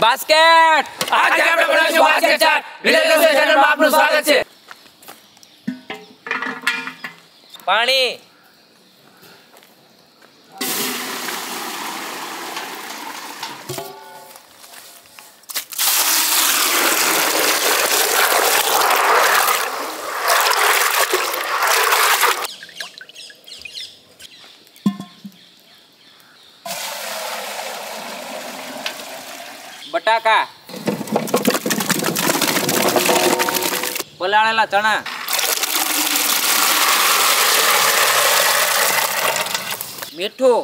Basket આજે આપણે બનાવીશું બાસ્કેટ ચાટ. વિલેજ રસોઈ ચેનલમાં આપનું સ્વાગત છે. પાણી બટાકા પલાળેલા ચણા મીઠું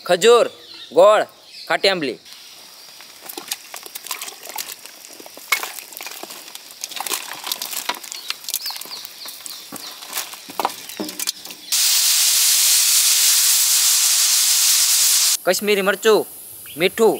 ખજૂર ગોળ ખાટી આંબલી કશ્મીરી મરચું મીઠું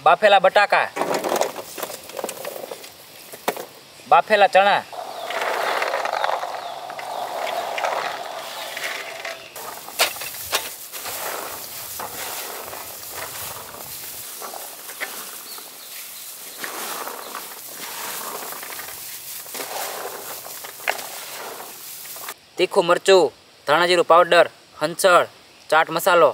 બાફેલા બટાકા, બાફેલા ચણા, તીખું મરચું, ધાણા જીરું પાવડર, હંચળ, ચાટ મસાલો,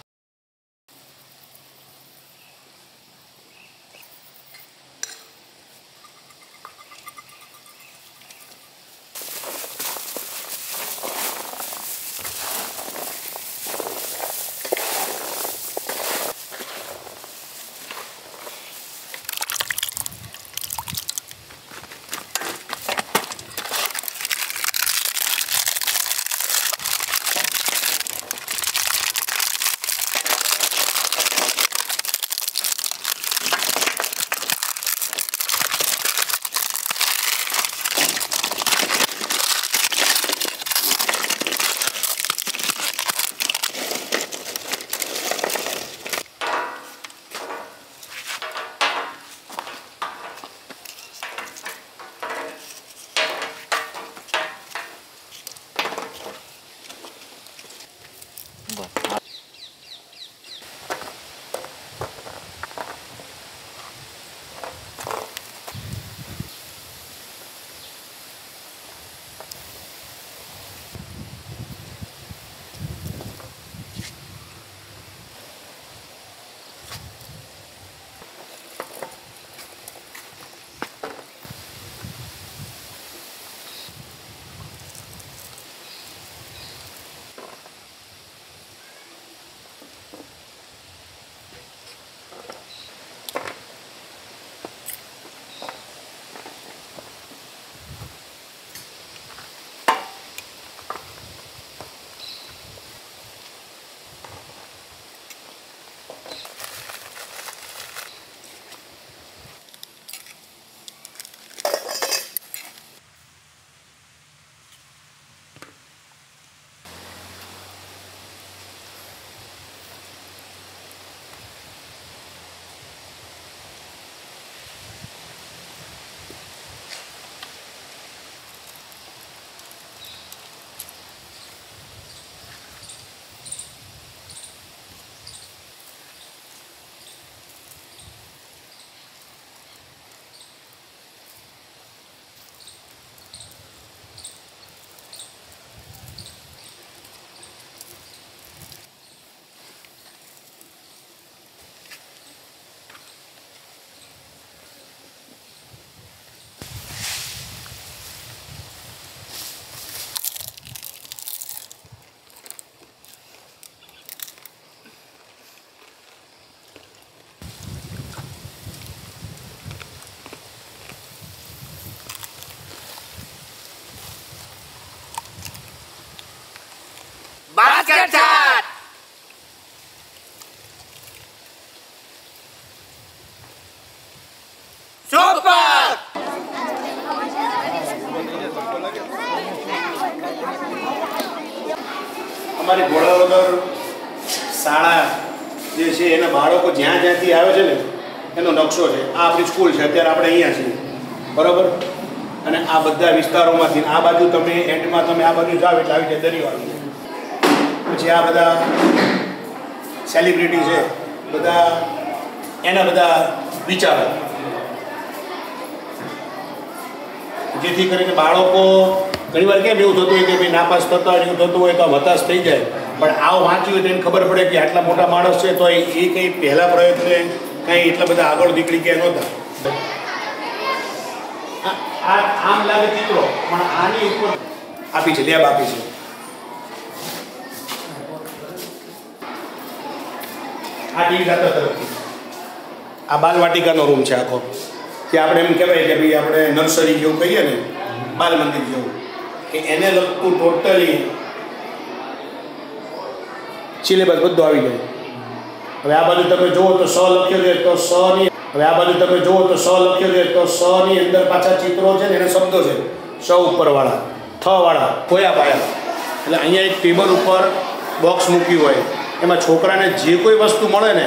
basket chat. Super. અમારી ઘોડાવદર શાળા જે છે એના બાળકો જ્યાં જ્યાંથી આવે છે ને એનો નકશો છે. આ આપણી સ્કૂલ છે, અત્યારે આપણે અહીંયા છીએ, બરાબર. અને આ બધા વિસ્તારોમાંથી આ બાજુ તમે એન્ડમાં તમે આ બાજુ જાઓ એટલે આવી જાય દરિયો આવી જાય. પછી આ બધા સેલિબ્રિટી છે, બધા એના બધા વિચારો, જેથી કરીને બાળકો ઘણીવાર કેમ એવું થતું હોય કે ભાઈ નાપાસ થતા હોય એવું થતું હોય તો હતાશ થઈ જાય. પણ આવું વાંચ્યું હોય તો એને ખબર પડે કે આટલા મોટા માણસ છે તો એ કંઈ પહેલા પ્રયત્ને કંઈ એટલા બધા આગળ નીકળી ગયા નહોતા. આમ લાગે ચિત્રો, પણ આની ઉપર આપી છે, લેબ આપી છે. આ ટીવી ખાતા તરફથી આ બાલવાટિકાનો રૂમ છે આખો, કે આપણે એમ કહેવાય કે ભાઈ આપણે નર્સરી જેવું કહીએ ને, બાલ મંદિર જેવું, કે એને લગતું ટોટલી સિલેબસ બધું આવી જાય. હવે આ બાજુ તમે જુઓ તો સ લખ્યો છે તો સ ની, હવે આ બાજુ તમે જુઓ તો સ લખ્યો છે તો સ ની અંદર પાછા ચિત્રો છે ને એને શબ્દો છે, સ ઉપરવાળા, થ વાળા, ખોયા પાયા. એટલે અહીંયા એક ટેબલ ઉપર બોક્સ મૂક્યું હોય, એમાં છોકરાને જે કોઈ વસ્તુ મળે ને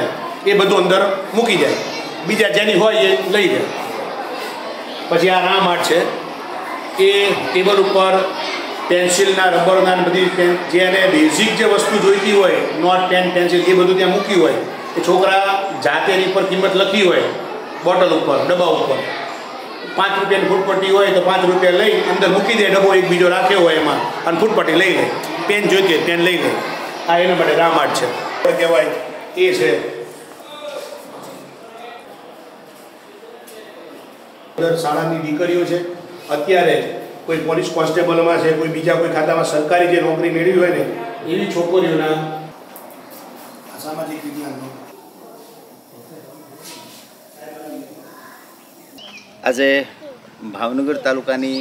એ બધું અંદર મૂકી જાય, બીજા જેની હોય એ લઈ જાય. પછી આ રામ આર્ટ છે, એ ટેબલ ઉપર પેન્સિલના રબરના બધી જે એને બેઝિક જે વસ્તુ જોઈતી હોય નોટ પેન પેન્સિલ એ બધું ત્યાં મૂકી હોય એ છોકરા જાતે એની પર કિંમત લખી હોય બોટલ ઉપર ડબ્બા ઉપર 5 રૂપિયાની ફૂટપટ્ટી હોય તો 5 રૂપિયા લઈ અંદર મૂકી દે ડબ્બો એક બીજો રાખ્યો હોય એમાં અને ફૂટપટ્ટી લઈ લે પેન જોઈતી હોય પેન લઈ લે આ એના માટે રામાર્ટ છે કહેવાય એ છે શાળાની દીકરીઓ છે અત્યારે કોઈ પોલીસ કોન્સ્ટેબલમાં છે કોઈ બીજા કોઈ ખાતામાં સરકારી જે નોકરી મેળવી હોય ને એવી છોકરીઓના સામાજિક વિજ્ઞાનનો આજે ભાવનગર તાલુકાની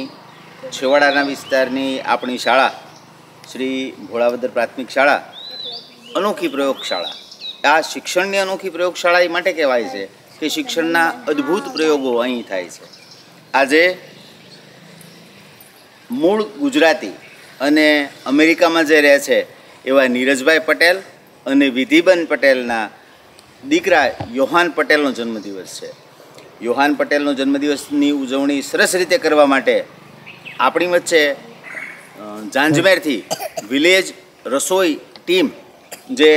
છેવાડાના વિસ્તારની આપણી શાળા શ્રી ભોળાવદર પ્રાથમિક શાળા અનોખી પ્રયોગશાળા આ શિક્ષણની અનોખી પ્રયોગશાળા એ માટે કહેવાય છે કે શિક્ષણના અદ્ભુત પ્રયોગો અહીં થાય છે. આજે મૂળ ગુજરાતી અને અમેરિકામાં જે રહે છે એવા નીરજભાઈ પટેલ અને વિધિબેન પટેલના દીકરા યોહાન પટેલનો જન્મદિવસ છે. યોહાન પટેલનો જન્મદિવસની ઉજવણી સરસ રીતે કરવા માટે આપણી વચ્ચે જાંજમેરથી વિલેજ રસોઈ ટીમ જે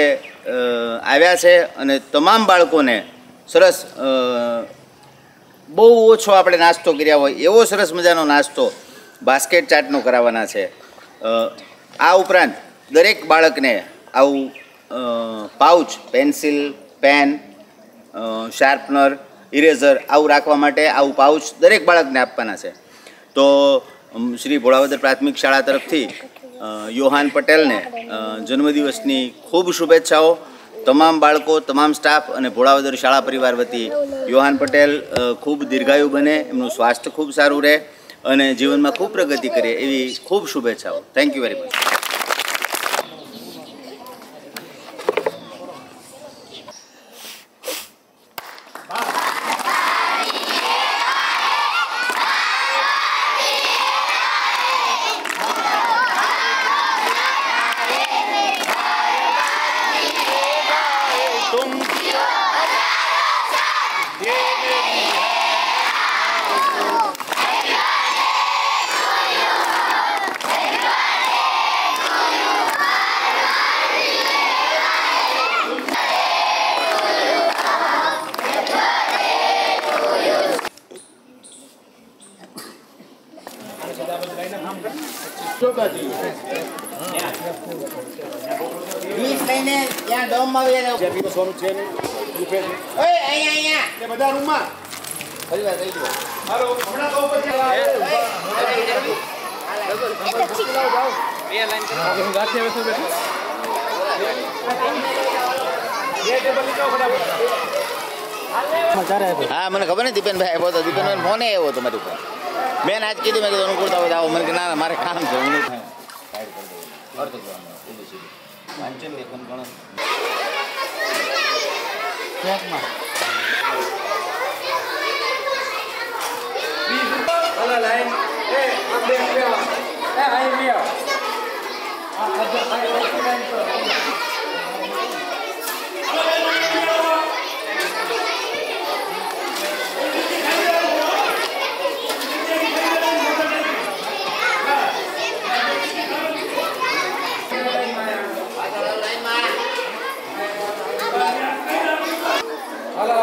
આવ્યા છે અને તમામ બાળકોને સરસ બહુ ઓછો આપણે નાસ્તો કર્યા હોય એવો સરસ મજાનો નાસ્તો બાસ્કેટ ચાટનો કરાવવાના છે. આ ઉપરાંત દરેક બાળકને આવું pouch pencil pen sharpener eraser આવું રાખવા માટે આવું પાઉચ દરેક બાળકને આપવાના છે. તો શ્રી ભોળાવદર પ્રાથમિક શાળા તરફથી યોહાન પટેલને જન્મદિવસની ખૂબ શુભેચ્છાઓ. તમામ બાળકો તમામ સ્ટાફ અને ભોળાવદર શાળા પરિવાર વતી યોહાન પટેલ ખૂબ દીર્ઘાયુ બને એમનું સ્વાસ્થ્ય ખૂબ સારું રહે અને જીવનમાં ખૂબ પ્રગતિ કરે એવી ખૂબ શુભેચ્છાઓ. Thank you very much. હા મને ખબર નહીં દીપેનભાઈ આવ્યો હતો. દીપેનભાઈ ફોને આવ્યો હતો મારી ઉપર. બેન આજ કીધું મેં કીધું અનુકૂળતા હોય આવો. મને કે ના મારે કામ છે હું વાંચન લેખન ગણન Hello.